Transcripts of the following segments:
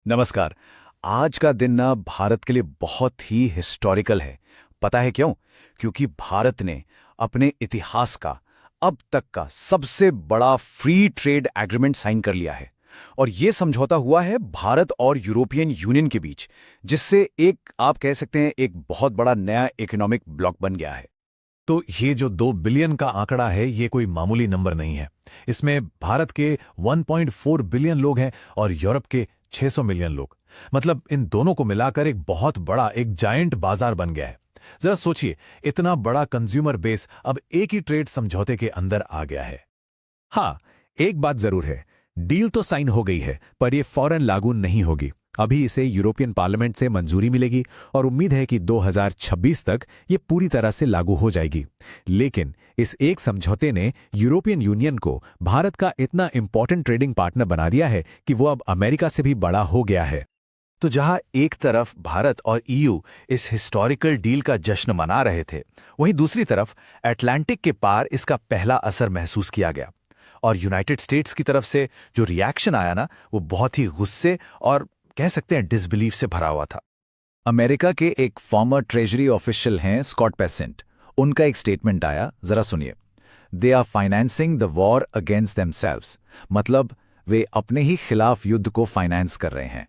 नमस्कार। आज का दिन ना भारत के लिए बहुत ही हिस्टोरिकल है। पता है क्यों? क्योंकि भारत ने अपने इतिहास का अब तक का सबसे बड़ा फ्री ट्रेड एग्रीमेंट साइन कर लिया है। और ये समझौता हुआ है भारत और यूरोपियन यूनियन के बीच, जिससे एक आप कह सकते हैं एक बहुत बड़ा नया इकोनॉमिक ब्लॉक बन गया है। तो ये जो 2 बिलियन का आंकड़ा है, ये कोई मामूली नंबर नहीं है। इसमें भारत के 1.4 बिलियन लोग हैं और यूरोप के 600 मिलियन लोग। मतलब इन दोनों को मिलाकर एक बहुत बड़ा, एक जायंट बाजार बन गया है। जरा सोचिए, इतना बड़ा कंज्यूमर बेस अब एक ही ट्रेड समझौते के अंदर आ गया है। हाँ, एक बात जरूर है, डील तो साइन हो गई है, पर यह फौरन लागू नहीं होगी। अभी इसे यूरोपियन पार्लियामेंट से मंजूरी मिलेगी और उम्मीद है कि 2026 तक ये पूरी तरह से लागू हो जाएगी। लेकिन इस एक समझौते ने यूरोपियन यूनियन को भारत का इतना इंपॉर्टेंट ट्रेडिंग पार्टनर बना दिया है कि वो अब अमेरिका से भी बड़ा हो गया है। तो जहां एक तरफ भारत और ईयू इस हिस्टोरिकल डील का जश्न मना रहे थे, वहीं दूसरी तरफ अटलांटिक के पार इसका पहला असर महसूस किया गया। और यूनाइटेड स्टेट्स की तरफ से जो रिएक्शन आया ना, वो बहुत ही गुस्से और कह सकते हैं डिसबिलीफ से भरा हुआ था। अमेरिका के एक फॉर्मर ट्रेजरी ऑफिशियल हैं स्कॉट पेसेंट। उनका एक स्टेटमेंट आया, जरा सुनिए। They are financing the war against themselves. मतलब वे अपने ही खिलाफ युद्ध को फाइनेंस कर रहे हैं।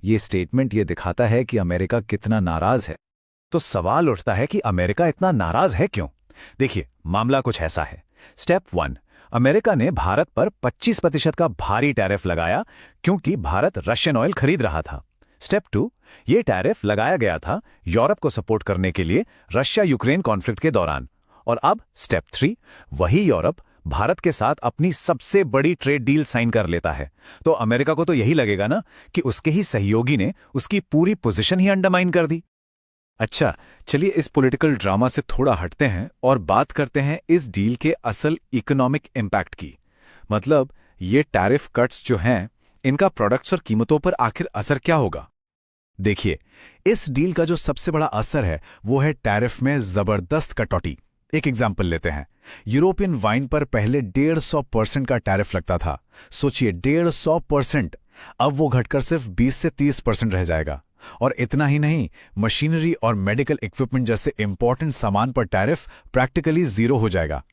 ये स्टेटमेंट ये दिखाता है कि अमेरिका कितना नाराज है। तो सवाल उठता है कि अमेरिका इतना नाराज है क्यों? देखिए, मामला कुछ ऐसा है। स्टेप 1, अमेरिका ने भारत पर 25% का भारी टैरिफ लगाया क्योंकि भारत रशियन ऑयल खरीद रहा था। स्टेप 2, ये टैरिफ लगाया गया था यूरोप को सपोर्ट करने के लिए रशिया यूक्रेन कॉन्फ्लिक्ट के दौरान। और अब स्टेप 3, वही यूरोप भारत के साथ अपनी सबसे बड़ी ट्रेड डील साइन कर लेता है। तो अमेरिका को तो यही लगेगा ना कि उसके ही सहयोगी ने उसकी पूरी पोजीशन ही अंडरमाइन कर दी। अच्छा, चलिए इस पॉलिटिकल ड्रामा से थोड़ा हटते हैं और बात करते हैं इस डील के असल इकोनॉमिक इम्पैक्ट की। मतलब ये टैरिफ कट्स जो हैं, इनका प्रोडक्ट्स और कीमतों पर आखिर असर क्या होगा? देखिए, इस डील का जो सबसे बड़ा असर है वो है टैरिफ में जबरदस्त कटौती। एक एग्जाम्पल लेते हैं। यूरोपियन वाइन पर पहले 150% का टैरिफ लगता था। सोचिए, 150%। अब वो घटकर सिर्फ 20 से 30% रह जाएगा। और इतना ही नहीं, मशीनरी और मेडिकल इक्विपमेंट जैसे इंपॉर्टेंट सामान पर टैरिफ प्रैक्टिकली जीरो हो जाएगा।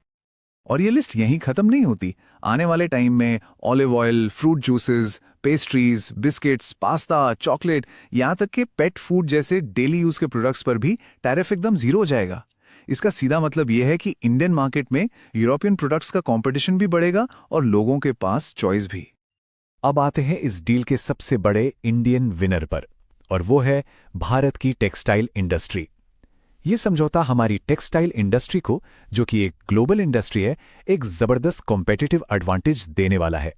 और ये लिस्ट यहीं खत्म नहीं होती। आने वाले टाइम में olive oil, fruit juices, pastries, biscuits, pasta, chocolate, यहाँ तक कि पेट फूड जैसे डेली यूज के प्रोडक्ट्स पर भी टैरिफ एकदम जीरो हो जाएगा। इसका सीधा मतलब यह है कि इंडियन मार्केट में यूरोपियन प्रोडक्ट्स का कंपटीशन भी बढ़ेगा और लोगों के पास चॉइस भी। अब आते हैं इस डील के सबसे बड़े इंडियन विनर पर, और वो है भारत की टेक्सटाइल इंडस्ट्री। ये समझौता हमारी टेक्सटाइल इंडस्ट्री को, जो कि एक ग्लोबल इंडस्ट्री है, एक जबरदस्त कॉम्पिटिटिव एडवांटेज देने वाला है।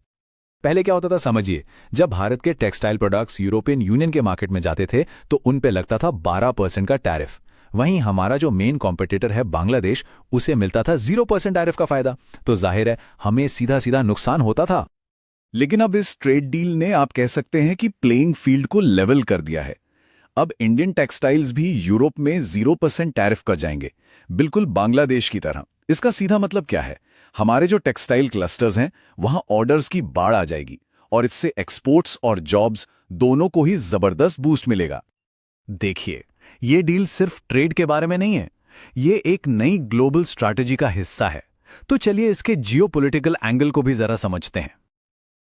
पहले क्या होता था समझिए, जब भारत के टेक्सटाइल प्रोडक्ट्स यूरोपियन यूनियन के मार्केट में जाते थे तो उन पे लगता था 12% का टैरिफ। वहीं हमारा जो मेन कॉम्पिटिटर है बांग्लादेश, उसे मिलता था 0% टैरिफ का फायदा। तो जाहिर है हमें सीधा सीधा नुकसान होता था। लेकिन अब इस ट्रेड डील ने आप कह सकते हैं कि प्लेइंग फील्ड को लेवल कर दिया है। अब इंडियन टेक्सटाइल्स भी यूरोप में 0% टैरिफ कर जाएंगे, बिल्कुल बांग्लादेश की तरह। इसका सीधा मतलब क्या है? हमारे जो टेक्सटाइल क्लस्टर्स हैं, वहां ऑर्डर्स की बाढ़ आ जाएगी और इससे एक्सपोर्ट्स और जॉब्स दोनों को ही जबरदस्त बूस्ट मिलेगा। देखिए, ये डील सिर्फ ट्रेड के बारे में नहीं है, ये एक नई ग्लोबल स्ट्रैटेजी का हिस्सा है। तो चलिए इसके जियोपॉलिटिकल एंगल को भी जरा समझते हैं।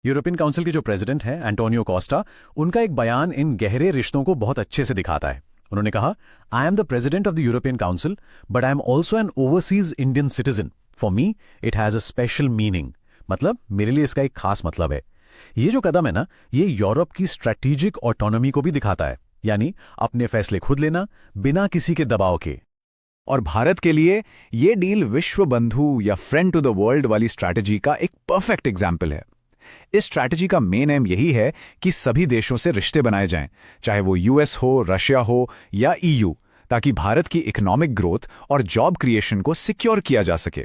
यूरोपियन काउंसिल के जो प्रेसिडेंट हैं एंटोनियो कोस्टा, उनका एक बयान इन गहरे रिश्तों को बहुत अच्छे से दिखाता है। उन्होंने कहा, I am the president of the European council, but I am also an overseas Indian citizen. For me it has a special meaning. मतलब मेरे लिए इसका एक खास मतलब है। ये जो कदम है ना, ये यूरोप की स्ट्रैटेजिक ऑटोनॉमी को भी दिखाता है, यानी अपने फैसले खुद लेना बिना किसी के दबाव के। और भारत के लिए ये डील विश्व बंधु या फ्रेंड टू द वर्ल्ड वाली स्ट्रैटेजी का एक परफेक्ट एग्जाम्पल है। इस स्ट्रैटेजी का मेन एम यही है कि सभी देशों से रिश्ते बनाए जाएं, चाहे वो यूएस हो, रशिया हो या ईयू, ताकि भारत की इकोनॉमिक ग्रोथ और जॉब क्रिएशन को सिक्योर किया जा सके।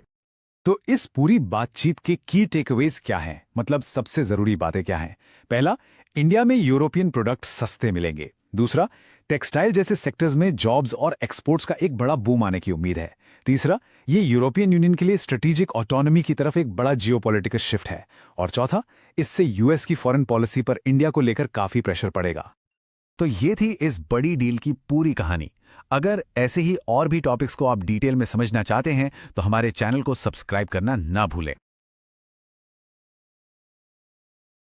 तो इस पूरी बातचीत के की टेकअवेज क्या हैं? मतलब सबसे जरूरी बातें क्या हैं? पहला, इंडिया में यूरोपियन प्रोडक्ट सस्ते मिलेंगे। दूसरा, टेक्सटाइल जैसे सेक्टर्स में जॉब्स और एक्सपोर्ट्स का एक बड़ा बूम आने की उम्मीद है। तीसरा, ये यूरोपियन यूनियन के लिए स्ट्रेटेजिक ऑटोनॉमी की तरफ एक बड़ा जियोपॉलिटिकल शिफ्ट है। और चौथा, इससे यूएस की फॉरेन पॉलिसी पर इंडिया को लेकर काफी प्रेशर पड़ेगा। तो ये थी इस बड़ी डील की पूरी कहानी। अगर ऐसे ही और भी टॉपिक्स को आप डिटेल में समझना चाहते हैं तो हमारे चैनल को सब्सक्राइब करना ना भूलें।